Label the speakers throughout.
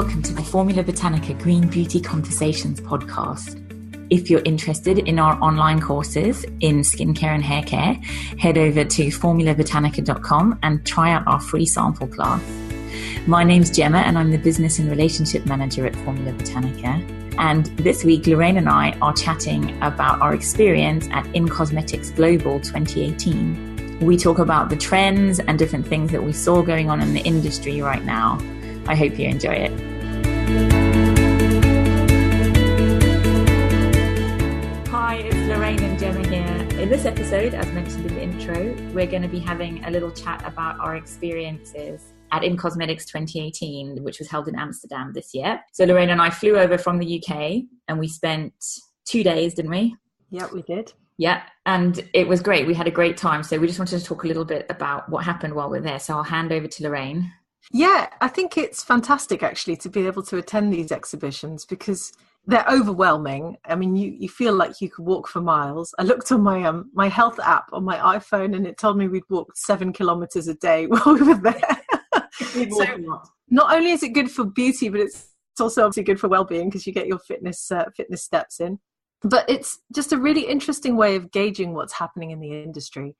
Speaker 1: welcome to the Formula Botanica Green Beauty Conversations podcast. If you're interested in our online courses in skincare and hair care, head over to formulabotanica.com and try out our free sample class. My name's Gemma and I'm the Business and Relationship Manager at Formula Botanica. And this week, Lorraine and I are chatting about our experience at In-Cosmetics Global 2018. We talk about the trends and different things that we saw going on in the industry right now. I hope you enjoy it. Hi, it's Lorraine and Gemma here. In this episode, as mentioned in the intro, we're going to be having a little chat about our experiences at In-Cosmetics 2018, which was held in Amsterdam this year. So Lorraine and I flew over from the UK and we spent 2 days, didn't we?
Speaker 2: Yeah, we did.
Speaker 1: Yeah, and it was great. We had a great time. So we just wanted to talk a little bit about what happened while we're there. So I'll hand over to Lorraine.
Speaker 2: Yeah, I think it's fantastic actually to be able to attend these exhibitions because they're overwhelming. I mean, you feel like you could walk for miles. I looked on my health app on my iPhone and it told me we'd walked 7 kilometers a day while we were there. So not only is it good for beauty, but it's also obviously good for well-being because you get your fitness steps in. But it's just a really interesting way of gauging what's happening in the industry.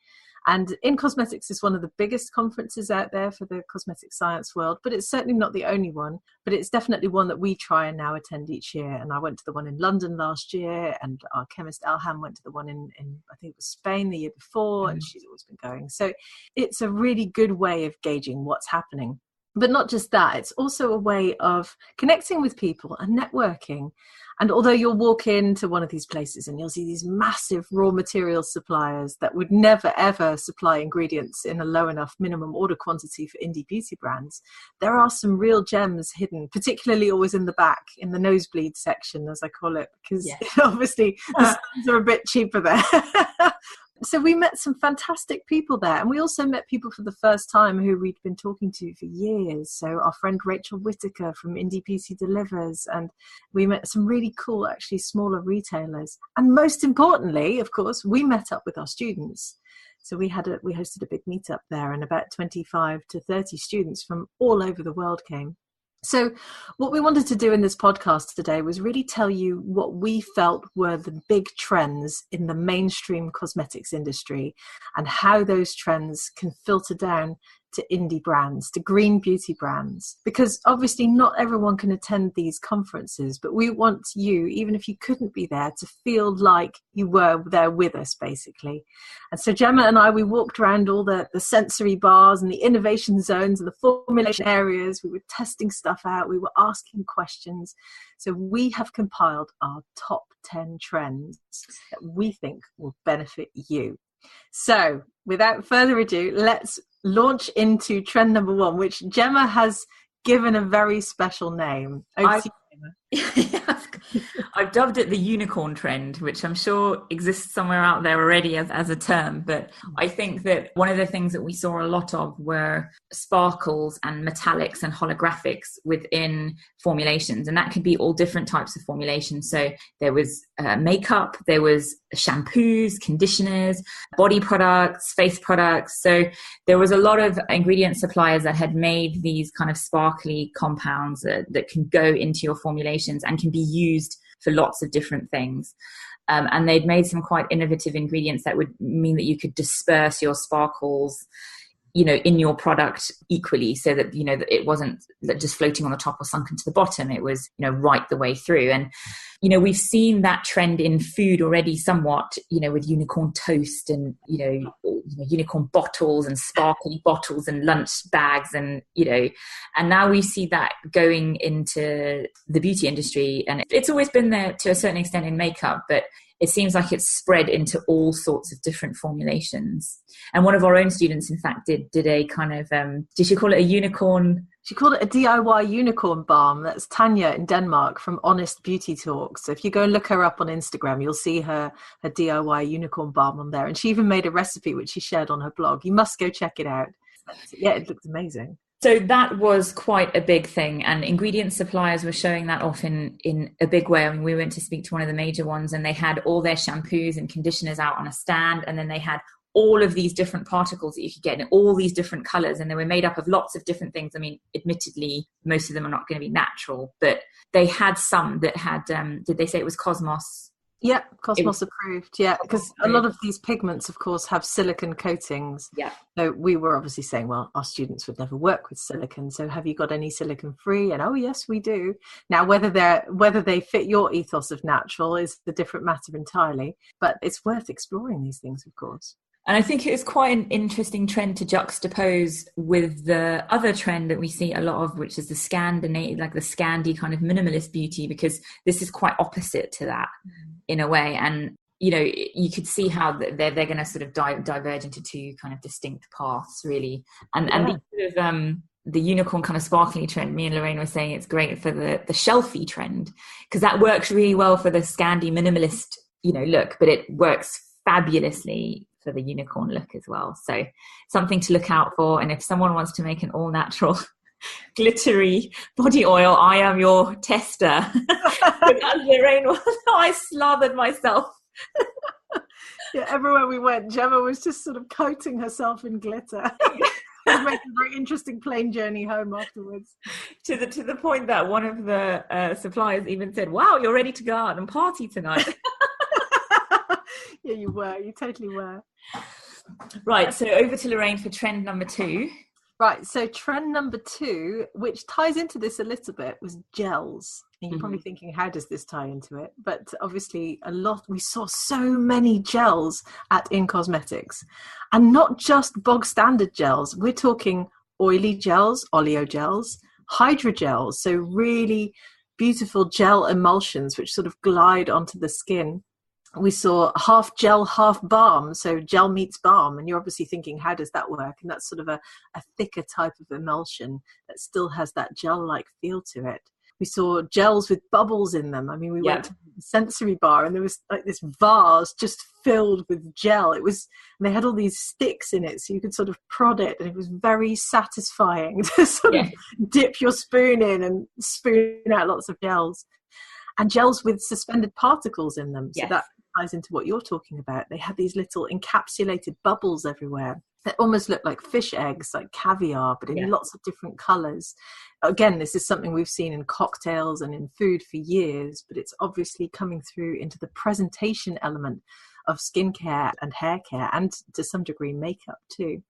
Speaker 2: And In-Cosmetics is one of the biggest conferences out there for the cosmetic science world, but it's certainly not the only one. But it's definitely one that we try and now attend each year. And I went to the one in London last year, and our chemist Elham went to the one in I think it was Spain the year before, and she's always been going. So it's a really good way of gauging what's happening. But not just that, it's also a way of connecting with people and networking. And although you'll walk into one of these places and you'll see these massive raw material suppliers that would never, ever supply ingredients in a low enough minimum order quantity for indie beauty brands, there are some real gems hidden, particularly always in the back, in the nosebleed section, as I call it, because obviously the stands are a bit cheaper there. So we met some fantastic people there. And we also met people for the first time who we'd been talking to for years. So our friend Rachel Whitaker from Indie Beauty Delivers. And we met some really cool, actually smaller retailers. And most importantly, of course, we met up with our students. So we hosted a big meetup there and about 25 to 30 students from all over the world came. So what we wanted to do in this podcast today was really tell you what we felt were the big trends in the mainstream cosmetics industry and how those trends can filter down to indie brands, to green beauty brands. Because obviously not everyone can attend these conferences, but we want you, even if you couldn't be there, to feel like you were there with us, basically. And so Gemma and I, we walked around all the sensory bars and the innovation zones and the formulation areas. We were testing stuff out. We were asking questions. So we have compiled our top 10 trends that we think will benefit you. So without further ado, let's launch into trend number 1, which Gemma has given a very special name.
Speaker 1: I've dubbed it the unicorn trend, which I'm sure exists somewhere out there already as a term. But I think that one of the things that we saw a lot of were sparkles and metallics and holographics within formulations. And that could be all different types of formulations. So there was makeup, there was shampoos, conditioners, body products, face products. So there was a lot of ingredient suppliers that had made these kind of sparkly compounds that can go into your formulations and can be used for lots of different things. And they'd made some quite innovative ingredients that would mean that you could disperse your sparkles, in your product equally, so that, that it wasn't just floating on the top or sunken to the bottom. It was, right the way through. And, we've seen that trend in food already somewhat, with unicorn toast and, unicorn bottles and sparkly bottles and lunch bags and, and now we see that going into the beauty industry. And it's always been there to a certain extent in makeup, but it seems like it's spread into all sorts of different formulations. And one of our own students, in fact, did a kind of, did she call it a unicorn?
Speaker 2: She called it a DIY unicorn balm. That's Tanya in Denmark from Honest Beauty Talks. So if you go and look her up on Instagram, you'll see her DIY unicorn balm on there. And she even made a recipe, which she shared on her blog. You must go check it out. Yeah, it looks amazing.
Speaker 1: So that was quite a big thing, and ingredient suppliers were showing that off in a big way. I mean, we went to speak to one of the major ones and they had all their shampoos and conditioners out on a stand, and then they had all of these different particles that you could get in all these different colors, and they were made up of lots of different things. I mean, admittedly, most of them are not going to be natural, but they had some that had, did they say it was Cosmos?
Speaker 2: Yeah, Cosmos approved. Yeah, because a lot of these pigments, of course, have silicon coatings.
Speaker 1: Yeah.
Speaker 2: So we were obviously saying, well, our students would never work with silicon. So have you got any silicon free? And oh, yes, we do. Now, whether they fit your ethos of natural is a different matter entirely. But it's worth exploring these things, of course.
Speaker 1: And I think it's quite an interesting trend to juxtapose with the other trend that we see a lot of, which is the Scandinavian, like the Scandi kind of minimalist beauty, because this is quite opposite to that in a way. And, you know, you could see how they're going to sort of diverge into two kind of distinct paths, really. And the sort of, the unicorn kind of sparkly trend, me and Lorraine were saying it's great for the shelfie trend, because that works really well for the Scandi minimalist, you know, look, but it works fabulously for the unicorn look as well. So something to look out for. And if someone wants to make an all natural glittery body oil, I am your tester. As Lorraine was, I slathered myself.
Speaker 2: Yeah, everywhere we went, Gemma was just sort of coating herself in glitter. It was making a very interesting plane journey home afterwards.
Speaker 1: To the point that one of the suppliers even said, "Wow, you're ready to go out and party tonight."
Speaker 2: Yeah, you were. You totally were.
Speaker 1: Right, so over to Lorraine for trend number 2.
Speaker 2: Right, so trend number 2, which ties into this a little bit, was gels. And you're probably thinking, how does this tie into it? But obviously we saw so many gels in cosmetics, and not just bog standard gels. We're talking oily gels, oleogels, hydrogels, so really beautiful gel emulsions which sort of glide onto the skin. We saw half gel, half balm, so gel meets balm, and you're obviously thinking, how does that work? And that's sort of a thicker type of emulsion that still has that gel-like feel to it. We saw gels with bubbles in them. I mean, we went to the sensory bar, and there was like this vase just filled with gel. And they had all these sticks in it, so you could sort of prod it, and it was very satisfying to sort of dip your spoon in and spoon out lots of gels. And gels with suspended particles in them. So that ties into what you're talking about. They had these little encapsulated bubbles everywhere that almost look like fish eggs, like caviar, but in lots of different colors. Again, this is something we've seen in cocktails and in food for years, but it's obviously coming through into the presentation element of skincare and hair care, and to some degree makeup too.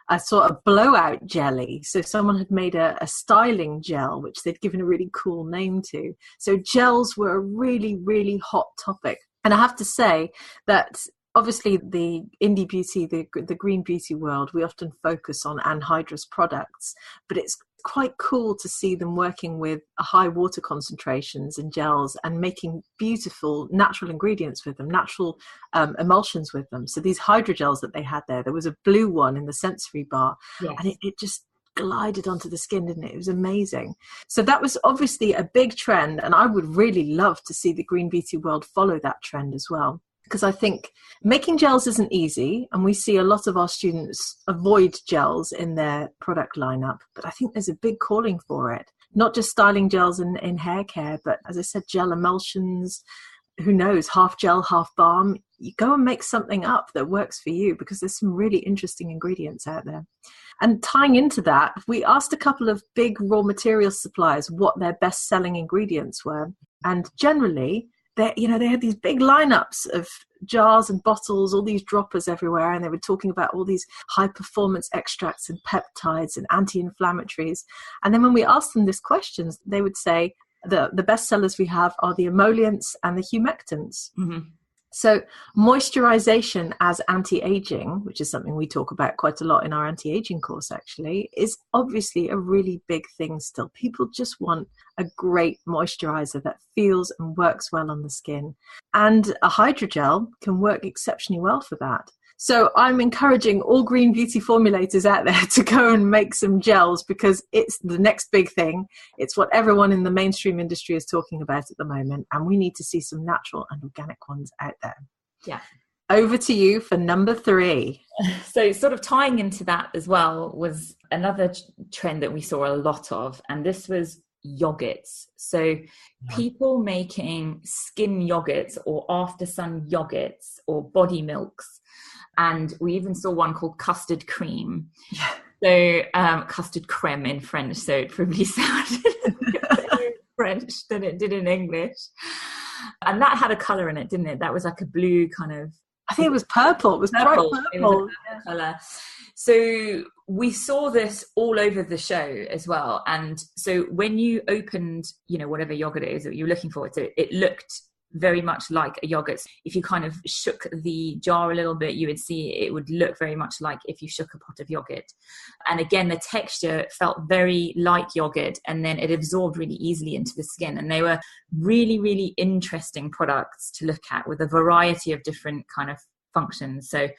Speaker 2: I saw a blowout jelly. So someone had made a styling gel, which they'd given a really cool name to. So gels were a really, really hot topic. And I have to say that obviously the indie beauty, the green beauty world, we often focus on anhydrous products, but it's quite cool to see them working with high water concentrations and gels and making beautiful natural ingredients with them, natural emulsions with them. So these hydrogels that they had there was a blue one in the sensory bar, and it just glided onto the skin, didn't it? It was amazing. So that was obviously a big trend, and I would really love to see the green beauty world follow that trend as well. Because I think making gels isn't easy, and we see a lot of our students avoid gels in their product lineup, but I think there's a big calling for it. Not just styling gels in hair care, but as I said, gel emulsions, who knows, half gel, half balm. You go and make something up that works for you, because there's some really interesting ingredients out there. And tying into that, we asked a couple of big raw materials suppliers what their best-selling ingredients were. And generally, they had these big lineups of jars and bottles, all these droppers everywhere, and they were talking about all these high-performance extracts and peptides and anti-inflammatories. And then when we asked them these questions, they would say the best sellers we have are the emollients and the humectants. Mm-hmm. So moisturization as anti-aging, which is something we talk about quite a lot in our anti-aging course actually, is obviously a really big thing still. People just want a great moisturizer that feels and works well on the skin. And a hydrogel can work exceptionally well for that. So I'm encouraging all green beauty formulators out there to go and make some gels, because it's the next big thing. It's what everyone in the mainstream industry is talking about at the moment, and we need to see some natural and organic ones out there.
Speaker 1: Yeah.
Speaker 2: Over to you for number 3.
Speaker 1: So sort of tying into that as well was another trend that we saw a lot of, and this was yogurts. So people making skin yogurts or after sun yogurts or body milks. And we even saw one called custard cream.
Speaker 2: Yeah.
Speaker 1: So custard creme in French, so it probably sounded better in French than it did in English. And that had a colour in it, didn't it? That was like a blue kind of...
Speaker 2: I think it was purple. It was
Speaker 1: purple.
Speaker 2: bright
Speaker 1: It
Speaker 2: purple.
Speaker 1: was a purple colour. So we saw this all over the show as well. And so when you opened, whatever yogurt it is that you're looking for, it looked very much like a yogurt. If you kind of shook the jar a little bit, you would see it would look very much like if you shook a pot of yogurt. And again, the texture felt very like yogurt, and then it absorbed really easily into the skin. And they were really, really interesting products to look at, with a variety of different kind of functions. So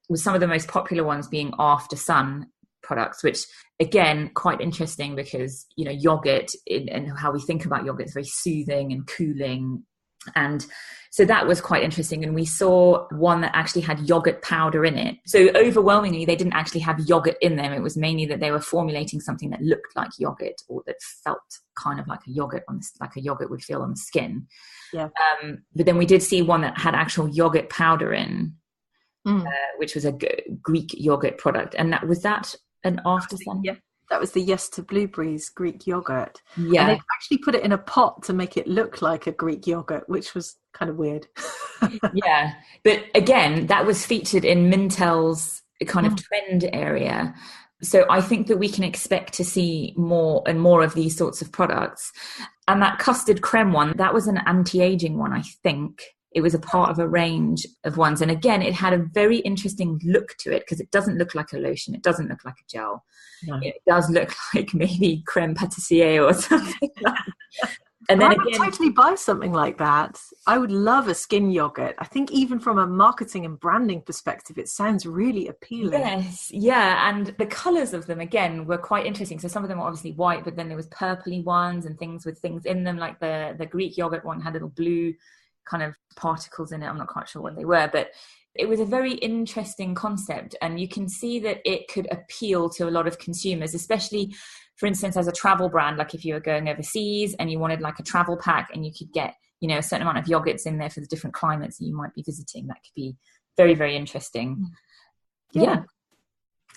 Speaker 1: with some of the most popular ones being after sun products, which again, quite interesting because, yogurt and how we think about yogurt is very soothing and cooling. And so that was quite interesting. And we saw one that actually had yogurt powder in it. So overwhelmingly, they didn't actually have yogurt in them. It was mainly that they were formulating something that looked like yogurt, or that felt kind of like a yogurt like a yogurt would feel on the skin.
Speaker 2: Yeah.
Speaker 1: But then we did see one that had actual yogurt powder in, which was a Greek yogurt product. And was that an after sun?
Speaker 2: Yeah. That was the Yes to Blueberries Greek yogurt.
Speaker 1: Yeah.
Speaker 2: And they actually put it in a pot to make it look like a Greek yogurt, which was kind of weird.
Speaker 1: Yeah. But again, that was featured in Mintel's kind of trend area. So I think that we can expect to see more and more of these sorts of products. And that custard creme one, that was an anti-aging one, I think. It was a part of a range of ones. And again, it had a very interesting look to it, because it doesn't look like a lotion. It doesn't look like a gel. No. It does look like maybe creme pâtissier or something like that. And then
Speaker 2: I would totally buy something like that. I would love a skin yogurt. I think even from a marketing and branding perspective, it sounds really appealing.
Speaker 1: Yes, yeah. And the colours of them, again, were quite interesting. So some of them were obviously white, but then there was purpley ones and things with things in them. Like the Greek yogurt one had little blue kind of particles in it. I'm not quite sure what they were, but it was a very interesting concept. And you can see that it could appeal to a lot of consumers, especially, for instance, as a travel brand. Like if you were going overseas and you wanted like a travel pack, and you could get, a certain amount of yogurts in there for the different climates that you might be visiting, that could be very, very interesting. Yeah.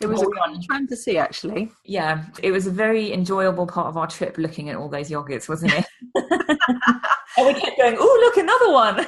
Speaker 2: It was a cool trend to see, actually.
Speaker 1: Yeah, it was a very enjoyable part of our trip, looking at all those yogurts, wasn't it? And we kept going, oh, look, another one.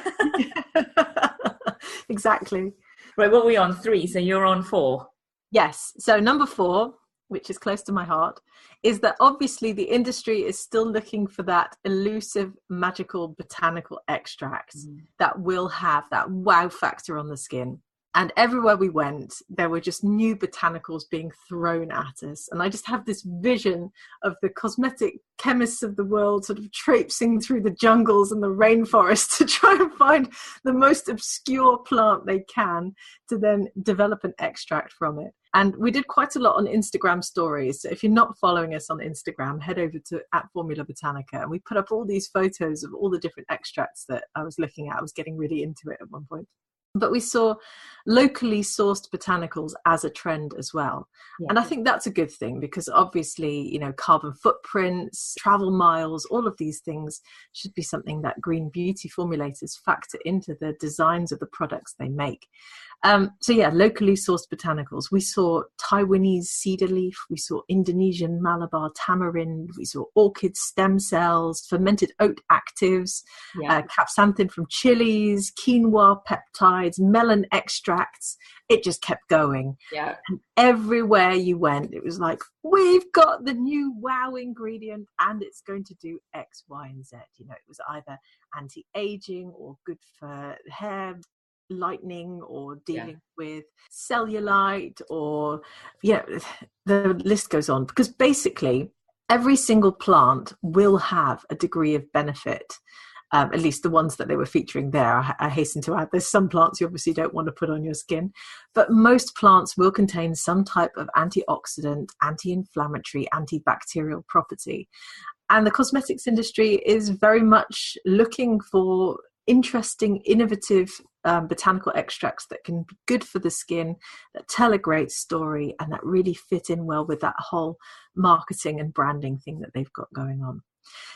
Speaker 2: Exactly.
Speaker 1: Right, what were we on? 3, so you're on 4.
Speaker 2: Yes. So number 4, which is close to my heart, is that obviously the industry is still looking for that elusive, magical botanical extract that will have that wow factor on the skin. And everywhere we went, there were just new botanicals being thrown at us. And I just have this vision of the cosmetic chemists of the world sort of traipsing through the jungles and the rainforest to try and find the most obscure plant they can to then develop an extract from it. And we did quite a lot on Instagram stories. So if you're not following us on Instagram, head over to @Formula Botanica. And we put up all these photos of all the different extracts that I was looking at. I was getting really into it at one point. But we saw locally sourced botanicals as a trend as well. Yeah. And I think that's a good thing, because obviously, carbon footprints, travel miles, all of these things should be something that green beauty formulators factor into the designs of the products they make. Locally sourced botanicals. We saw Taiwanese cedar leaf. We saw Indonesian Malabar tamarind. We saw orchid stem cells, fermented oat actives, capsanthin from chilies, quinoa peptides, melon extracts. It just kept going. Yeah. And everywhere you went, it was like, we've got the new wow ingredient, and it's going to do X, Y, and Z. It was either anti-aging or good for hair lightening, or dealing with cellulite, or the list goes on, because basically every single plant will have a degree of benefit, at least the ones that they were featuring there. I hasten to add, there's some plants you obviously don't want to put on your skin, but most plants will contain some type of antioxidant, anti-inflammatory, antibacterial property. And the cosmetics industry is very much looking for interesting, innovative botanical extracts that can be good for the skin, that tell a great story, and that really fit in well with that whole marketing and branding thing that they've got going on.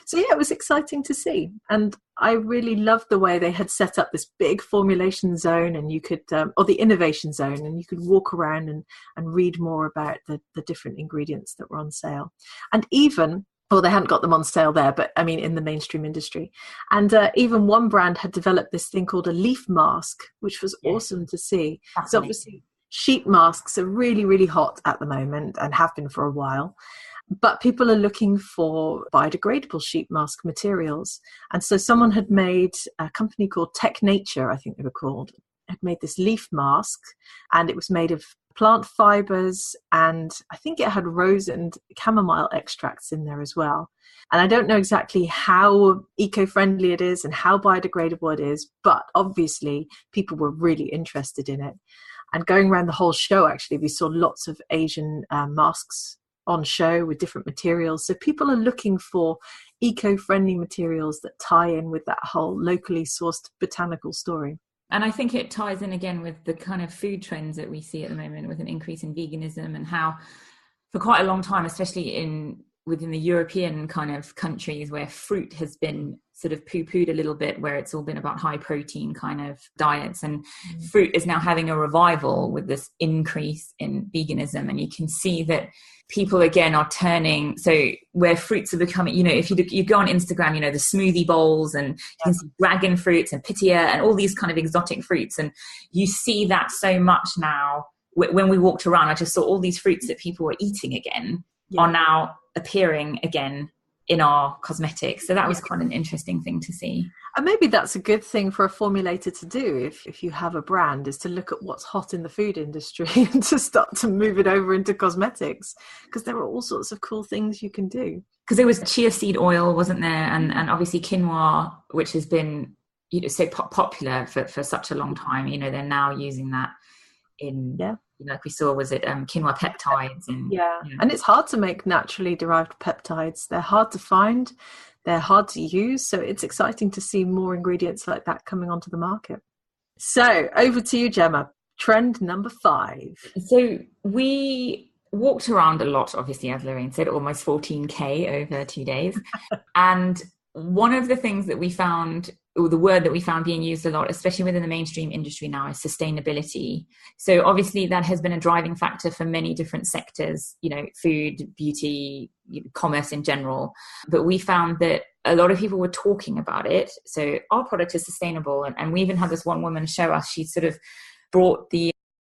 Speaker 2: So yeah, it was exciting to see. And I really loved the way they had set up this big formulation zone, and you could, or the innovation zone, and you could walk around and read more about the different ingredients that were on sale. And even, well, they hadn't got them on sale there, but I mean, in the mainstream industry. And even one brand had developed this thing called a leaf mask, which was awesome to see. So obviously, sheet masks are really, really hot at the moment and have been for a while. But people are looking for biodegradable sheet mask materials. And so someone had made, a company called Tech Nature, I think they were called, had made this leaf mask, and it was made of plant fibers, and I think it had rose and chamomile extracts in there as well. And I don't know exactly how eco-friendly it is and how biodegradable it is, but obviously people were really interested in it. And going around the whole show, actually, we saw lots of Asian masks on show with different materials. So people are looking for eco-friendly materials that tie in with that whole locally sourced botanical story.
Speaker 1: And I think it ties in again with the kind of food trends that we see at the moment, with an increase in veganism, and how for quite a long time, especially within the European kind of countries, where fruit has been sort of poo-pooed a little bit, where it's all been about high protein kind of diets, and fruit is now having a revival with this increase in veganism. And you can see that people again are turning, so where fruits are becoming, if you go on Instagram, the smoothie bowls, and you can see dragon fruits and pitaya and all these kind of exotic fruits, and you see that so much now. When we walked around, I just saw all these fruits that people were eating again are now appearing again in our cosmetics. So that was quite an interesting thing to see.
Speaker 2: And maybe that's a good thing for a formulator to do if you have a brand, is to look at what's hot in the food industry and to start to move it over into cosmetics, because there are all sorts of cool things you can do.
Speaker 1: Because there was chia seed oil, wasn't there? And obviously quinoa, which has been so popular for such a long time. They're now using that in... like we saw, was it quinoa peptides? And
Speaker 2: and it's hard to make naturally derived peptides. They're hard to find, they're hard to use, so it's exciting to see more ingredients like that coming onto the market. So over to you, Gemma. Trend number 5.
Speaker 1: So we walked around a lot, obviously, as Lorraine said, almost 14k over 2 days. And one of the things that we found, or the word that we found being used a lot, especially within the mainstream industry now, is sustainability. So obviously that has been a driving factor for many different sectors, food, beauty, commerce in general. But we found that a lot of people were talking about it. So our product is sustainable. And we even had this one woman show us, she sort of brought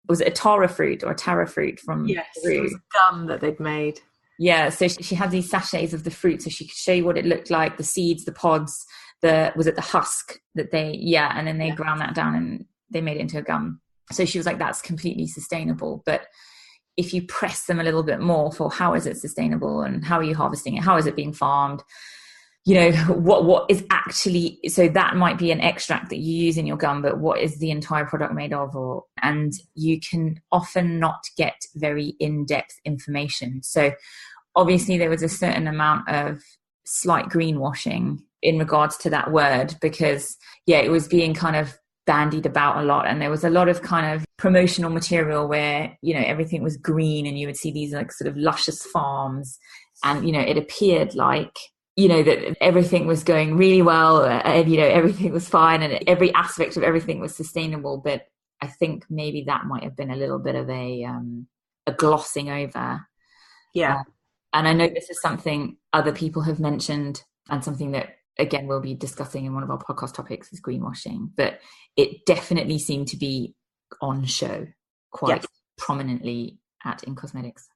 Speaker 1: was it a tara fruit from
Speaker 2: Peru? It was a gum that they'd made.
Speaker 1: Yeah, so she had these sachets of the fruit, so she could show you what it looked like, the seeds, the pods, was it the husk that and then they ground that down and they made it into a gum. So she was like, that's completely sustainable. But if you press them a little bit more for how is it sustainable and how are you harvesting it? How is it being farmed? What is actually, so that might be an extract that you use in your gum, but what is the entire product made of? And you can often not get very in-depth information. So obviously there was a certain amount of slight greenwashing in regards to that word, because it was being kind of bandied about a lot, and there was a lot of kind of promotional material where everything was green, and you would see these like sort of luscious farms, and it appeared like that everything was going really well, and everything was fine, and every aspect of everything was sustainable. But I think maybe that might have been a little bit of a glossing over. And I know this is something other people have mentioned, and something that, again, we'll be discussing in one of our podcast topics, is greenwashing. But it definitely seemed to be on show quite prominently in cosmetics.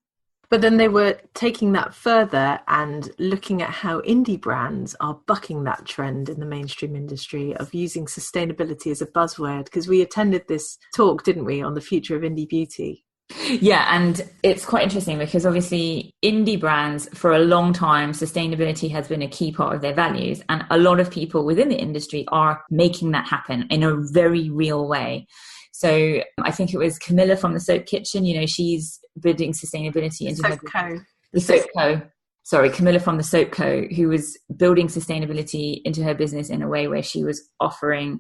Speaker 2: But then they were taking that further and looking at how indie brands are bucking that trend in the mainstream industry of using sustainability as a buzzword. Because we attended this talk, didn't we, on the future of indie beauty?
Speaker 1: Yeah, and it's quite interesting because obviously indie brands, for a long time, sustainability has been a key part of their values. And a lot of people within the industry are making that happen in a very real way. So I think it was Camilla from the Soap Kitchen, she's building sustainability into the Soap Co. Sorry, Camilla from the Soap Co, who was building sustainability into her business in a way where she was offering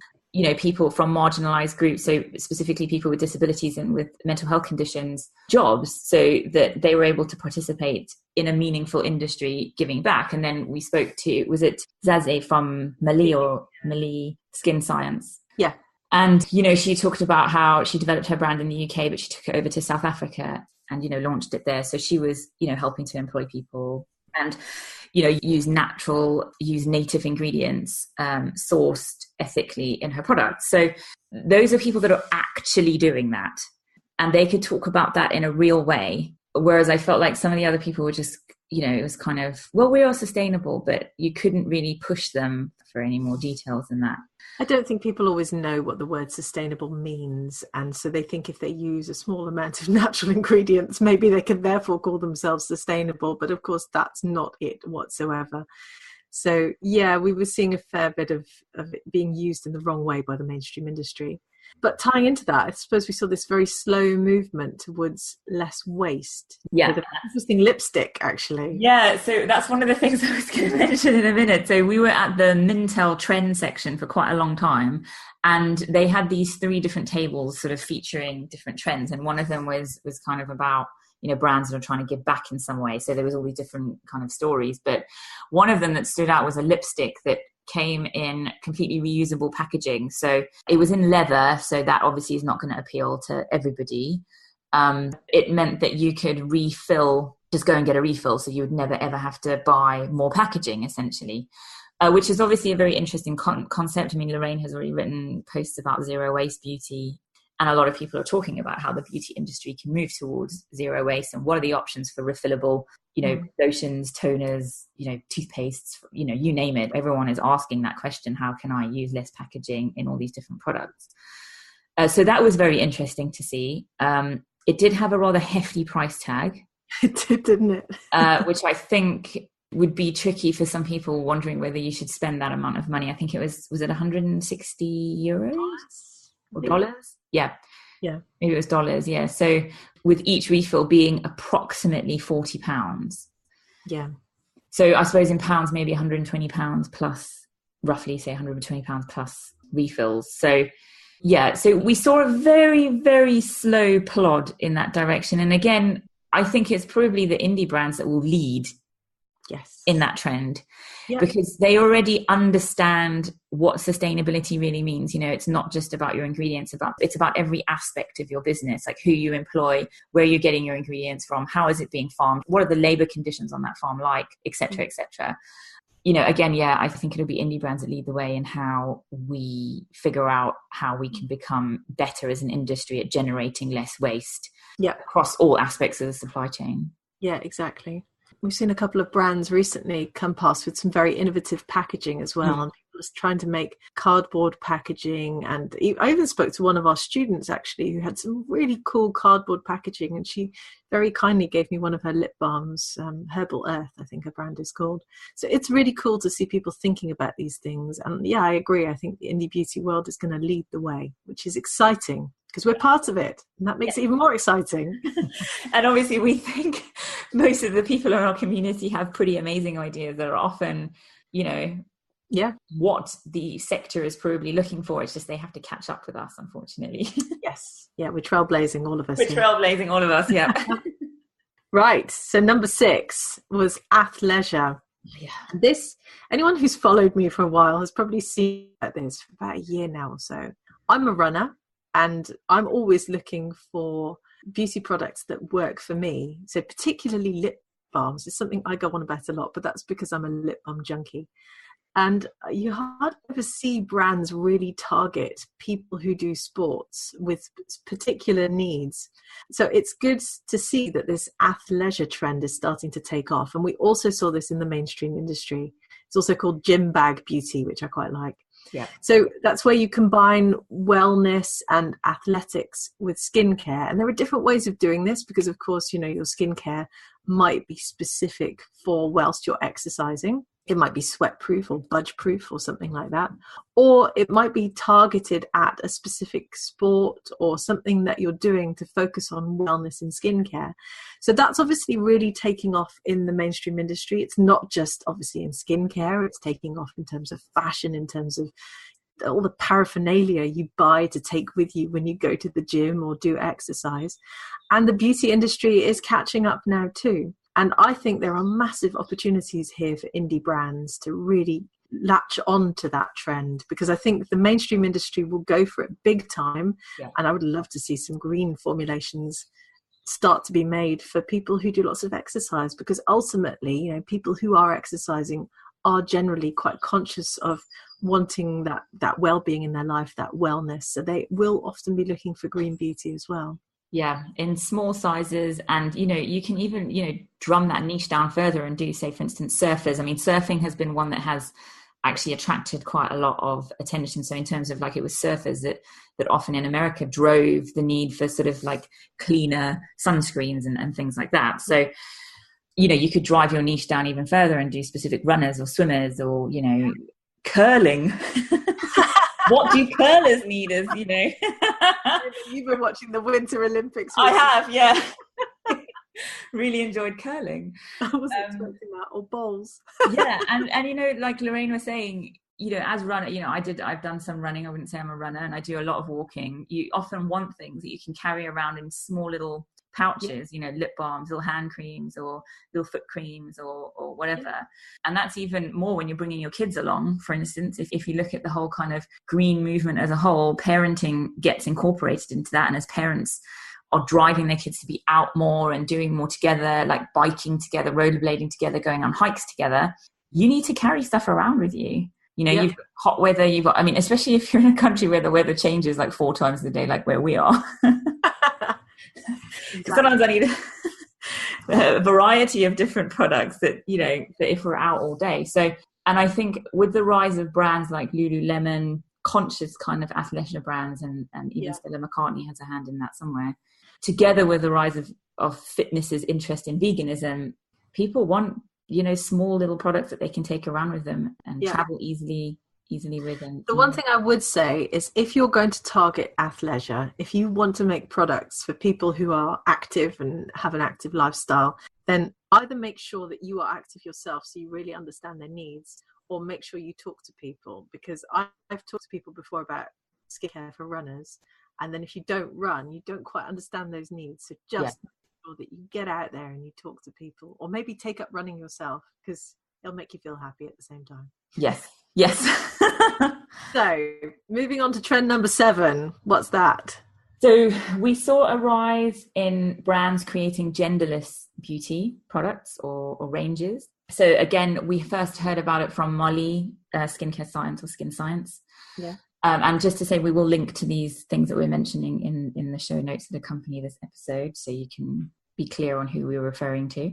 Speaker 1: people from marginalized groups, so specifically people with disabilities and with mental health conditions, jobs, so that they were able to participate in a meaningful industry giving back. And then we spoke to, was it Zazie from Mali Skin Science?
Speaker 2: Yeah.
Speaker 1: And, she talked about how she developed her brand in the UK, but she took it over to South Africa and, launched it there. So she was, helping to employ people and, use native ingredients, sourced ethically in her products. So those are people that are actually doing that, and they could talk about that in a real way. Whereas I felt like some of the other people were just, it was kind of, well, we are sustainable, but you couldn't really push them for any more details than that.
Speaker 2: I don't think people always know what the word sustainable means. And so they think if they use a small amount of natural ingredients, maybe they can therefore call themselves sustainable. But of course, that's not it whatsoever. So, yeah, we were seeing a fair bit of it being used in the wrong way by the mainstream industry. But tying into that, I suppose we saw this very slow movement towards less waste.
Speaker 1: Yeah.
Speaker 2: With an interesting lipstick, actually.
Speaker 1: Yeah, so that's one of the things I was going to mention in a minute. So we were at the Mintel trend section for quite a long time, and they had these 3 different tables sort of featuring different trends. And one of them was kind of about, brands that are trying to give back in some way. So there was all these different kind of stories. But one of them that stood out was a lipstick that came in completely reusable packaging. So it was in leather, so that obviously is not going to appeal to everybody. It meant that you could refill, just go and get a refill, so you would never ever have to buy more packaging, essentially, which is obviously a very interesting concept. I mean, Lorraine has already written posts about zero waste beauty, and a lot of people are talking about how the beauty industry can move towards zero waste and what are the options for refillable, lotions, toners, toothpastes, you name it. Everyone is asking that question: how can I use less packaging in all these different products? So that was very interesting to see. It did have a rather hefty price tag.
Speaker 2: It did, didn't it?
Speaker 1: Which I think would be tricky for some people wondering whether you should spend that amount of money. I think it was it 160 euros or dollars? Yeah. Maybe it was dollars. Yeah. So with each refill being approximately £40.
Speaker 2: Yeah.
Speaker 1: So I suppose in pounds, maybe £120 plus, roughly say £120 plus refills. So yeah, so we saw a very, very slow plod in that direction. And again, I think it's probably the indie brands that will lead in that trend, because they already understand what sustainability really means. It's not just about your ingredients, it's about every aspect of your business, like who you employ, where you're getting your ingredients from, how is it being farmed, what are the labor conditions on that farm like, etc., etc. Again, I think it'll be indie brands that lead the way in how we figure out how we can become better as an industry at generating less waste across all aspects of the supply chain.
Speaker 2: Yeah, exactly. We've seen a couple of brands recently come past with some very innovative packaging as well. And people are trying to make cardboard packaging. And I even spoke to one of our students, actually, who had some really cool cardboard packaging. And she very kindly gave me one of her lip balms, Herbal Earth, I think her brand is called. So it's really cool to see people thinking about these things. And yeah, I agree. I think the indie beauty world is going to lead the way, which is exciting, because we're part of it, and that makes it even more exciting.
Speaker 1: And obviously we think most of the people in our community have pretty amazing ideas that are often, what the sector is probably looking for. It's just they have to catch up with us, unfortunately.
Speaker 2: Yes. Yeah, we're trailblazing, all of us.
Speaker 1: Trailblazing, all of us, yeah.
Speaker 2: Right, so number 6 was Athleisure.
Speaker 1: Yeah.
Speaker 2: This, anyone who's followed me for a while has probably seen this for about a year now or so. I'm a runner, and I'm always looking for beauty products that work for me. So particularly lip balms is something I go on about a lot, but that's because I'm a lip balm junkie. And you hardly ever see brands really target people who do sports with particular needs. So it's good to see that this athleisure trend is starting to take off. And we also saw this in the mainstream industry. It's also called gym bag beauty, which I quite like.
Speaker 1: Yeah.
Speaker 2: So that's where you combine wellness and athletics with skincare. And there are different ways of doing this because, of course, your skincare might be specific for whilst you're exercising. It might be sweat proof or budge proof or something like that. Or it might be targeted at a specific sport or something that you're doing to focus on wellness and skincare. So that's obviously really taking off in the mainstream industry. It's not just obviously in skincare. It's taking off in terms of fashion, in terms of all the paraphernalia you buy to take with you when you go to the gym or do exercise. And the beauty industry is catching up now too. And I think there are massive opportunities here for indie brands to really latch on to that trend, because I think the mainstream industry will go for it big time. Yeah. And I would love to see some green formulations start to be made for people who do lots of exercise, because ultimately, you know, people who are exercising are generally quite conscious of wanting that well-being in their life, that wellness. So they will often be looking for green beauty as well.
Speaker 1: Yeah, in small sizes. And, you know, you can even, you know, drum that niche down further and do, say, for instance, surfers. I mean, surfing has been one that has actually attracted quite a lot of attention. So in terms of, like, it was surfers that often in America drove the need for sort of like cleaner sunscreens and things like that. So, you know, you could drive your niche down even further and do specific runners or swimmers, or, you know, curling. What do curlers need, as you know?
Speaker 2: You've been watching the Winter Olympics.
Speaker 1: I have, yeah. Really enjoyed curling.
Speaker 2: I wasn't expecting that. Or bowls.
Speaker 1: Yeah, and you know, like Lorraine was saying, you know, as runner, you know, I've done some running. I wouldn't say I'm a runner, and I do a lot of walking. You often want things that you can carry around in small little pouches, you know, lip balms, little hand creams, or little foot creams, or whatever. Yeah. And that's even more when you're bringing your kids along. For instance, if you look at the whole kind of green movement as a whole, parenting gets incorporated into that. And as parents are driving their kids to be out more and doing more together, like biking together, rollerblading together, going on hikes together, you need to carry stuff around with you. You know, You've got hot weather, I mean, especially if you're in a country where the weather changes like 4 times a day, like where we are. Exactly. Sometimes I need a variety of different products that, you know, that if we're out all day. So, and I think with the rise of brands like Lululemon, conscious kind of athleisure brands, and even Stella McCartney has a hand in that somewhere, together with the rise of fitness's interest in veganism, people want, you know, small little products that they can take around with them and travel easily with. And
Speaker 2: the one thing I would say is, if you're going to target athleisure, if you want to make products for people who are active and have an active lifestyle, then either make sure that you are active yourself so you really understand their needs, or make sure you talk to people, because I've talked to people before about skincare for runners, and then if you don't run, you don't quite understand those needs. So just make sure that you get out there and you talk to people, or maybe take up running yourself, because it'll make you feel happy at the same time.
Speaker 1: Yes.
Speaker 2: So moving on to trend number 7, what's that?
Speaker 1: So we saw a rise in brands creating genderless beauty products or ranges. So again, we first heard about it from Molly, Skincare Science or Skin Science.
Speaker 2: Yeah.
Speaker 1: And just to say, we will link to these things that we're mentioning in the show notes that accompany this episode, so you can be clear on who we're referring to.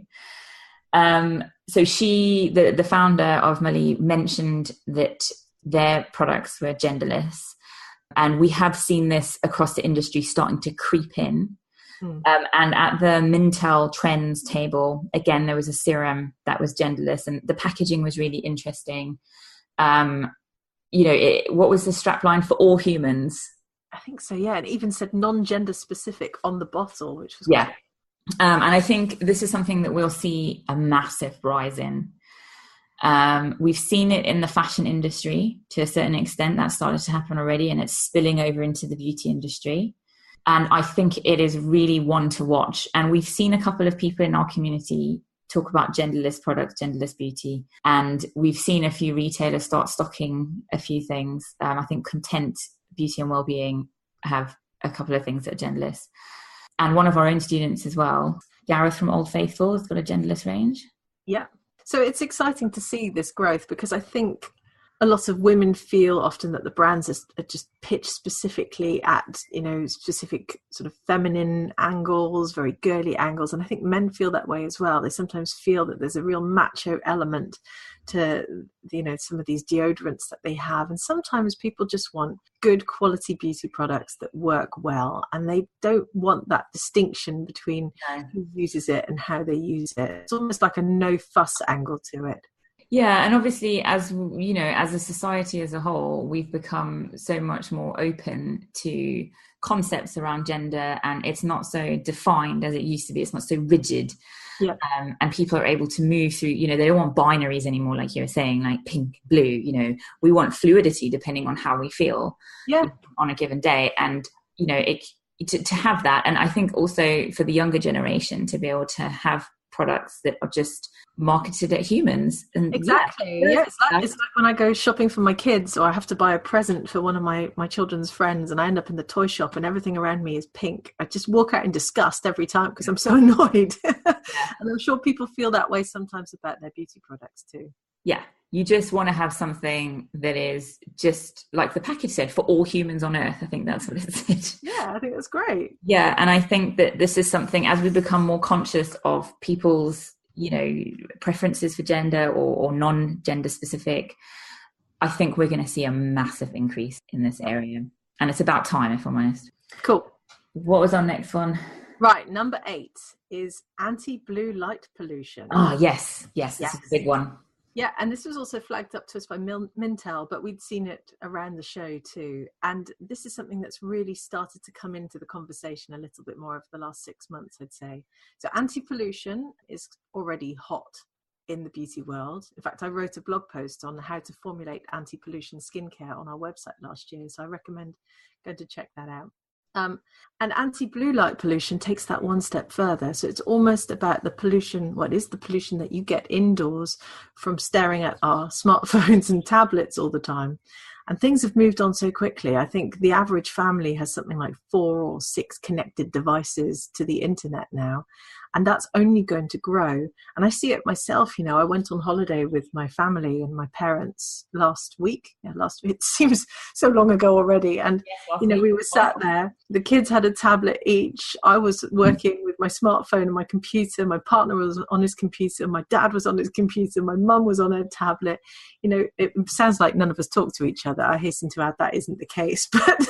Speaker 1: So she, the founder of Molly, mentioned that their products were genderless. And we have seen this across the industry starting to creep in. And at the Mintel Trends table, again, there was a serum that was genderless, and the packaging was really interesting. You know, what was the strapline? For all humans.
Speaker 2: I think so, yeah. It even said non-gender specific on the bottle, which was
Speaker 1: great. And I think this is something that we'll see a massive rise in. We've seen it in the fashion industry to a certain extent. That started to happen already, and it's spilling over into the beauty industry. And I think it is really one to watch. And we've seen a couple of people in our community talk about genderless products, genderless beauty. And we've seen a few retailers start stocking a few things. I think Content, Beauty and Wellbeing have a couple of things that are genderless. And one of our own students as well, Gareth from Old Faithful, has got a genderless range.
Speaker 2: Yeah. So it's exciting to see this growth, because I think a lot of women feel often that the brands are just pitched specifically at, you know, specific sort of feminine angles, very girly angles. And I think men feel that way as well. They sometimes feel that there's a real macho element to, you know, some of these deodorants that they have. And sometimes people just want good quality beauty products that work well, and they don't want that distinction between who uses it and how they use it. It's almost like a no fuss angle to it.
Speaker 1: Yeah, and obviously, as you know, as a society as a whole, we've become so much more open to concepts around gender, and it's not so defined as it used to be. It's not so rigid.
Speaker 2: Yeah.
Speaker 1: And people are able to move through, they don't want binaries anymore, like you were saying, like pink, blue, we want fluidity depending on how we feel on a given day. And, to have that. And I think also for the younger generation to be able to have products that are just marketed at humans. And
Speaker 2: exactly. It's like when I go shopping for my kids, or I have to buy a present for one of my children's friends, and I end up in the toy shop and everything around me is pink. I just walk out in disgust every time because I'm so annoyed. And I'm sure people feel that way sometimes about their beauty products too.
Speaker 1: Yeah. You just want to have something that is just like the package said, for all humans on earth. I think that's what it said.
Speaker 2: Yeah, I think that's great.
Speaker 1: Yeah. And I think that this is something, as we become more conscious of people's, preferences for gender or non-gender specific, I think we're going to see a massive increase in this area. And it's about time, if I'm honest.
Speaker 2: Cool.
Speaker 1: What was our next one?
Speaker 2: Right. Number 8 is anti-blue light pollution.
Speaker 1: Oh, yes. This is a big one.
Speaker 2: Yeah, and this was also flagged up to us by Mintel, but we'd seen it around the show too. And this is something that's really started to come into the conversation a little bit more over the last 6 months, I'd say. So anti-pollution is already hot in the beauty world. In fact, I wrote a blog post on how to formulate anti-pollution skincare on our website last year, so I recommend going to check that out. And anti-blue light pollution takes that one step further. So it's almost about the pollution, what is the pollution that you get indoors from staring at our smartphones and tablets all the time. And things have moved on so quickly. I think the average family has something like 4 or 6 connected devices to the internet now. And that's only going to grow. And I see it myself, I went on holiday with my family and my parents last week. It seems so long ago already. And, we were sat there. The kids had a tablet each. I was working with my smartphone and my computer. My partner was on his computer. My dad was on his computer. My mum was on her tablet. It sounds like none of us talk to each other. I hasten to add that isn't the case. But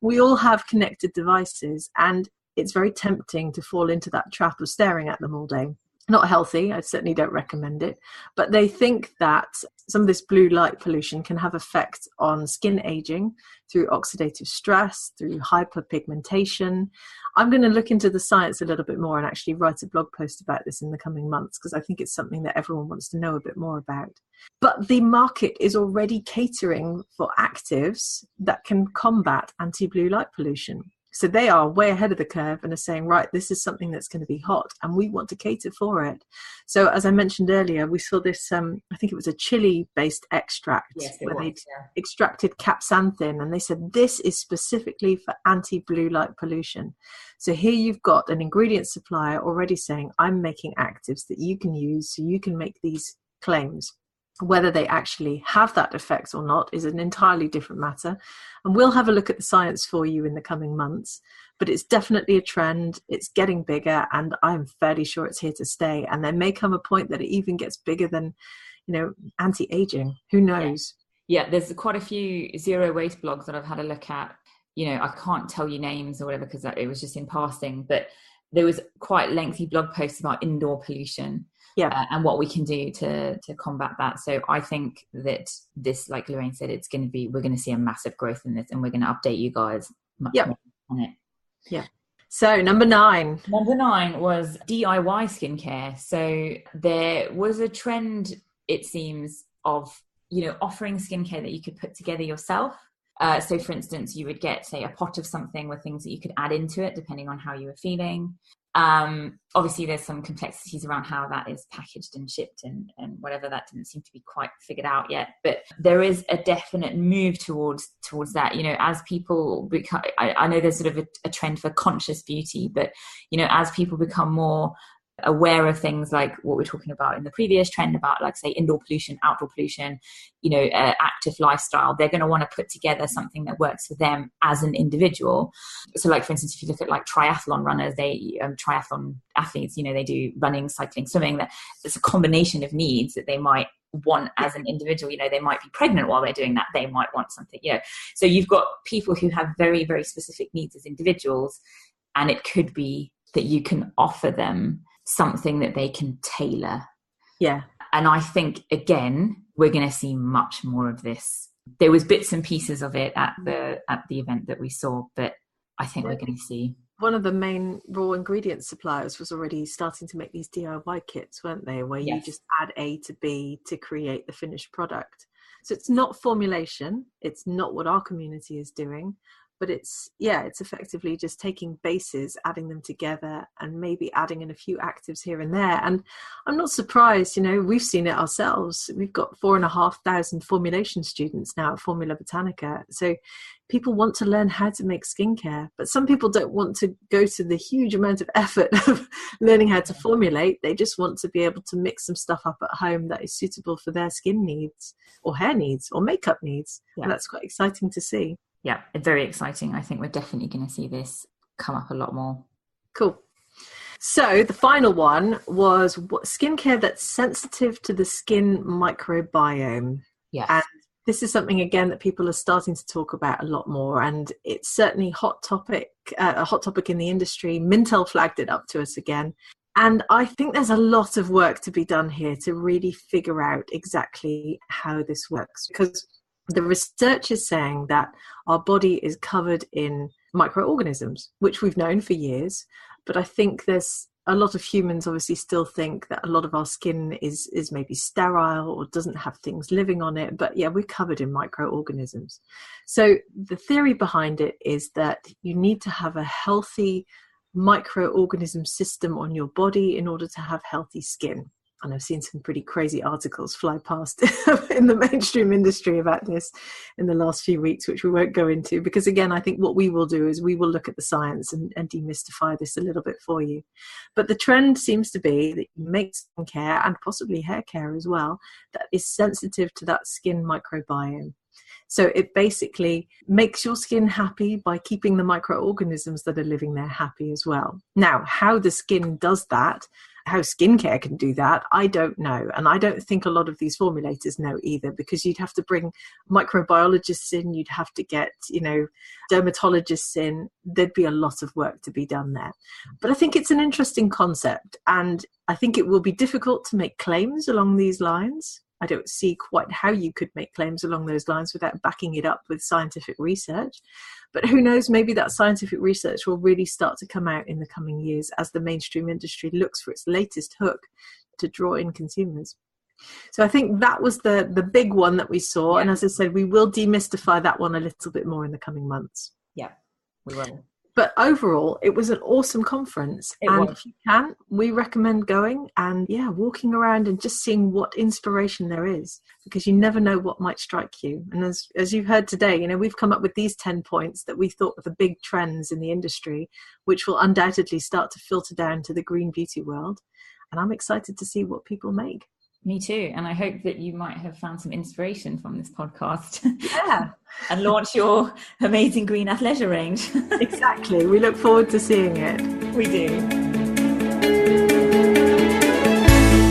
Speaker 2: we all have connected devices, and it's very tempting to fall into that trap of staring at them all day. Not healthy. I certainly don't recommend it. But they think that some of this blue light pollution can have effect on skin aging through oxidative stress, through hyperpigmentation. I'm going to look into the science a little bit more and actually write a blog post about this in the coming months, because I think it's something that everyone wants to know a bit more about. But the market is already catering for actives that can combat anti-blue light pollution. So they are way ahead of the curve and are saying, right, this is something that's going to be hot and we want to cater for it. So as I mentioned earlier, we saw this, I think it was a chili-based extract where they extracted capsanthin, and they said this is specifically for anti-blue light pollution. So here you've got an ingredient supplier already saying, I'm making actives that you can use so you can make these claims. Whether they actually have that effect or not is an entirely different matter. And we'll have a look at the science for you in the coming months. But it's definitely a trend. It's getting bigger, and I'm fairly sure it's here to stay. And there may come a point that it even gets bigger than, anti-aging. Who knows?
Speaker 1: Yeah, there's quite a few zero waste blogs that I've had a look at. I can't tell you names or whatever because it was just in passing. But there was quite lengthy blog posts about indoor pollution. And what we can do to combat that. So I think that this, like Lorraine said, we're going to see a massive growth in this, and we're going to update you guys much more on it.
Speaker 2: Yeah. So number 9
Speaker 1: was DIY skincare. So there was a trend, it seems, of, offering skincare that you could put together yourself. So for instance, you would get, say, a pot of something with things that you could add into it depending on how you were feeling. Obviously there's some complexities around how that is packaged and shipped and whatever. That didn't seem to be quite figured out yet, but there is a definite move towards that, as people become, I know there's sort of a trend for conscious beauty, but as people become more aware of things like what we're talking about in the previous trend about, like, say, indoor pollution, outdoor pollution, active lifestyle, they're going to want to put together something that works for them as an individual. So, like, for instance, if you look at like triathlon runners, triathlon athletes, they do running, cycling, swimming, that it's a combination of needs that they might want as an individual. They might be pregnant while they're doing that, they might want something, so you've got people who have very, very specific needs as individuals, and it could be that you can offer them something that they can tailor.
Speaker 2: Yeah.
Speaker 1: And I think, again, we're going to see much more of this. There was bits and pieces of it at the event that we saw, but I think we're going to see
Speaker 2: one of the main raw ingredient suppliers was already starting to make these DIY kits, weren't they? Where you just add A to B to create the finished product. So it's not formulation. It's not what our community is doing, but it's effectively just taking bases, adding them together, and maybe adding in a few actives here and there. And I'm not surprised, we've seen it ourselves. We've got 4,500 formulation students now at Formula Botanica. So people want to learn how to make skincare, but some people don't want to go to the huge amount of effort of learning how to formulate. They just want to be able to mix some stuff up at home that is suitable for their skin needs or hair needs or makeup needs. Yeah. And that's quite exciting to see.
Speaker 1: Yeah, very exciting. I think we're definitely going to see this come up a lot more.
Speaker 2: Cool. So the final one was skincare that's sensitive to the skin microbiome.
Speaker 1: Yes.
Speaker 2: And this is something, again, that people are starting to talk about a lot more. And it's certainly a hot topic in the industry. Mintel flagged it up to us again. And I think there's a lot of work to be done here to really figure out exactly how this works, because the research is saying that our body is covered in microorganisms, which we've known for years. But I think there's a lot of humans obviously still think that a lot of our skin is maybe sterile or doesn't have things living on it. But yeah, we're covered in microorganisms. So the theory behind it is that you need to have a healthy microorganism system on your body in order to have healthy skin. And I've seen some pretty crazy articles fly past in the mainstream industry about this in the last few weeks, which we won't go into, because again, I think what we will do is we will look at the science and demystify this a little bit for you. But the trend seems to be that you make skincare and possibly hair care as well that is sensitive to that skin microbiome. So it basically makes your skin happy by keeping the microorganisms that are living there happy as well. Now, how the skin does that, how skincare can do that, I don't know. And I don't think a lot of these formulators know either, because you'd have to bring microbiologists in, you'd have to get, dermatologists in. There'd be a lot of work to be done there. But I think it's an interesting concept. And I think it will be difficult to make claims along these lines. I don't see quite how you could make claims along those lines without backing it up with scientific research. But who knows, maybe that scientific research will really start to come out in the coming years as the mainstream industry looks for its latest hook to draw in consumers. So I think that was the big one that we saw. Yeah. And as I said, we will demystify that one a little bit more in the coming months.
Speaker 1: Yeah, we will.
Speaker 2: But overall, it was an awesome conference. If you can, we recommend going and walking around and just seeing what inspiration there is, because you never know what might strike you. And as you've heard today, we've come up with these 10 points that we thought were the big trends in the industry, which will undoubtedly start to filter down to the green beauty world. And I'm excited to see what people make.
Speaker 1: Me too. And I hope that you might have found some inspiration from this podcast.
Speaker 2: Yeah.
Speaker 1: And launch your amazing green athleisure range.
Speaker 2: Exactly. We look forward to seeing it.
Speaker 1: We do.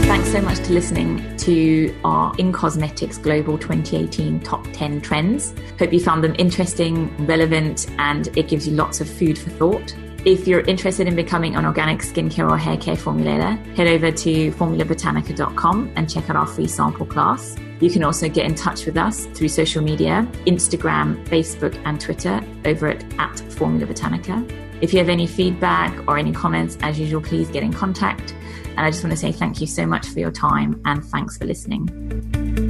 Speaker 1: Thanks so much to listening to our In Cosmetics Global 2018 Top 10 Trends. Hope you found them interesting, relevant, and it gives you lots of food for thought. If you're interested in becoming an organic skincare or hair care formulator, head over to formulabotanica.com and check out our free sample class. You can also get in touch with us through social media, Instagram, Facebook, and Twitter over at Formula Botanica. If you have any feedback or any comments, as usual, please get in contact. And I just want to say thank you so much for your time and thanks for listening.